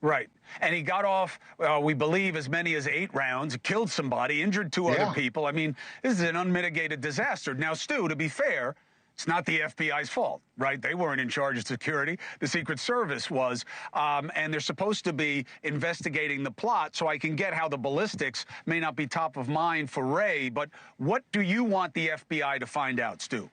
Right. And he got off, we believe, as many as 8 rounds, killed somebody, injured 2 other people. I mean, this is an unmitigated disaster. Now, Stu, to be fair, it's not the FBI's fault, right? They weren't in charge of security. The Secret Service was, and they're supposed to be investigating the plot, so I can get how the ballistics may not be top of mind for Ray, but what do you want the FBI to find out, Stu?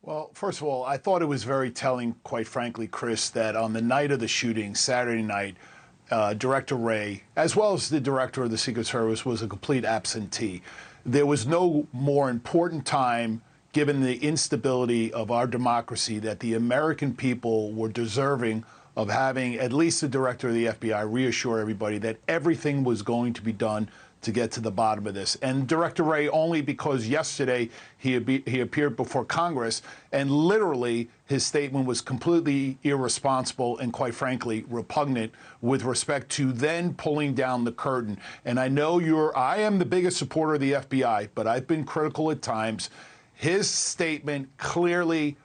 Well, first of all, I thought it was very telling, quite frankly, Chris, that on the night of the shooting, Saturday night, Director Ray, as well as the director of the Secret Service, was a complete absentee. There was no more important time, given the instability of our democracy, that the American people were deserving of having at least the director of the FBI reassure everybody that everything was going to be done to get to the bottom of this. And Director Ray, only because yesterday he appeared before Congress, and literally his statement was completely irresponsible and, quite frankly, repugnant with respect to then pulling down the curtain. And I know I am the biggest supporter of the FBI, but I've been critical at times. His statement clearly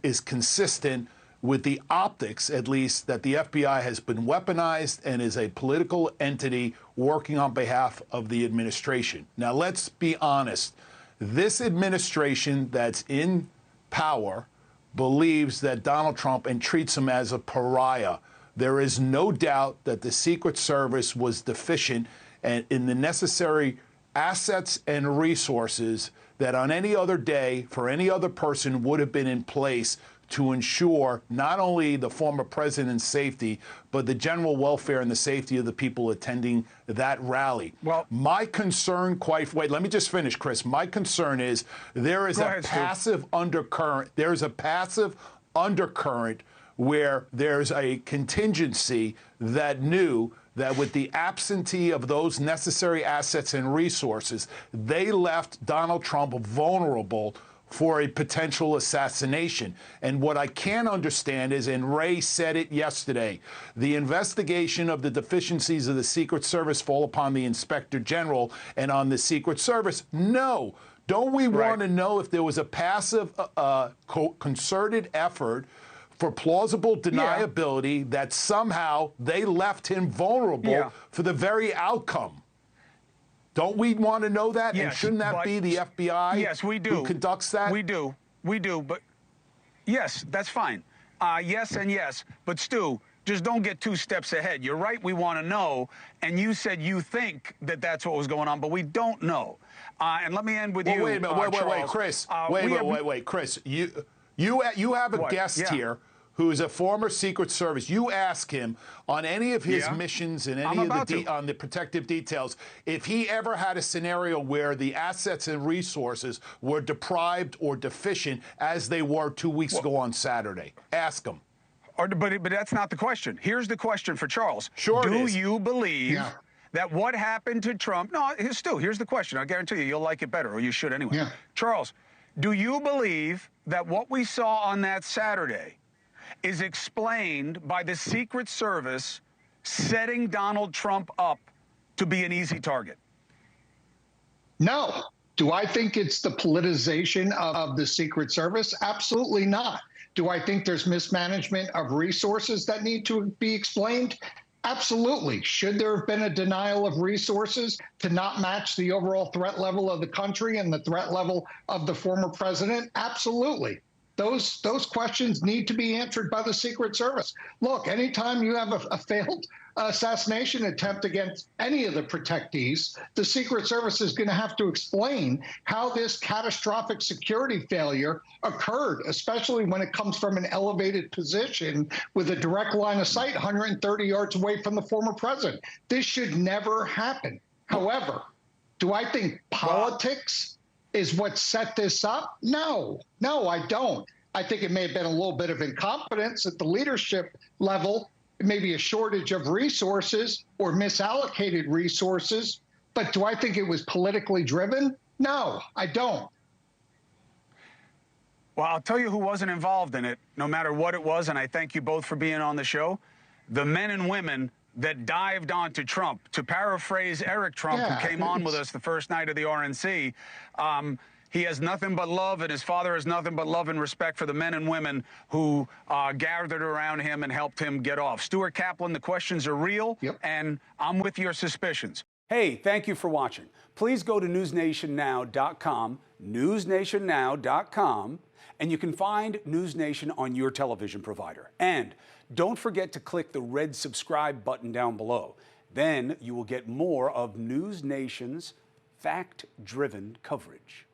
is consistent with the optics, at least, that the FBI has been weaponized and is a political entity working on behalf of the administration. Now, let's be honest. This administration that's in power believes that Donald Trump and treats him as a pariah. There is no doubt that the Secret Service was deficient in the necessary assets and resources that on any other day for any other person would have been in place to ensure not only the former president's safety, but the general welfare and the safety of the people attending that rally. Well, my concern, let me just finish, Chris. My concern is there is a passive undercurrent. There's a passive undercurrent where there's a contingency that knew that with the absentee of those necessary assets and resources, they left Donald Trump vulnerable for a potential assassination. And what I can't understand is, and Ray said it yesterday, the investigation of the deficiencies of the Secret Service fall upon the Inspector General and on the Secret Service. No. Don't we want to know if there was a passive, concerted effort for plausible deniability that somehow they left him vulnerable for the very outcome? Don't we want to know that? Yes, and shouldn't that be the FBI who conducts that? We do, but yes, that's fine. Yes and yes, but Stu, just don't get 2 steps ahead. You're right, we want to know, and you said you think that that's what was going on, but we don't know. And let me end with you, Wait a minute, wait, Chris. Wait, Chris. You have a guest here who's a former Secret Service. You ask him on any of his missions and any of on the protective details, if he ever had a scenario where the assets and resources were deprived or deficient as they were 2 weeks ago on Saturday. Ask him. But that's not the question. Here's the question for Charles. Sure Do you believe that what happened to Trump... No, Stu, here's the question. I guarantee you, you'll like it better, or you should anyway. Yeah. Charles, do you believe that what we saw on that Saturday is explained by the Secret Service setting Donald Trump up to be an easy target? No. Do I think it's the politicization of the Secret Service? Absolutely not. Do I think there's mismanagement of resources that need to be explained? Absolutely. Should there have been a denial of resources to not match the overall threat level of the country and the threat level of the former president? Absolutely. Those questions need to be answered by the Secret Service. Look, anytime you have a failed assassination attempt against any of the protectees, the Secret Service is going to have to explain how this catastrophic security failure occurred, especially when it comes from an elevated position with a direct line of sight 130 yards away from the former president. This should never happen. However, do I think politics is what set this up? No, I don't. I think it may have been a little bit of incompetence at the leadership level, maybe a shortage of resources or misallocated resources. But do I think it was politically driven? No, I don't. Well, I'll tell you who wasn't involved in it, no matter what it was, and I thank you both for being on the show. The men and women that dived onto Trump. To paraphrase Eric Trump, who came on with us the first night of the RNC, he has nothing but love, and his father has nothing but love and respect for the men and women who gathered around him and helped him get off. Stuart Kaplan, the questions are real, and I'm with your suspicions. Hey, thank you for watching. Please go to newsnationnow.com, newsnationnow.com, and you can find NewsNation on your television provider. And don't forget to click the red subscribe button down below. Then you will get more of NewsNation's fact-driven coverage.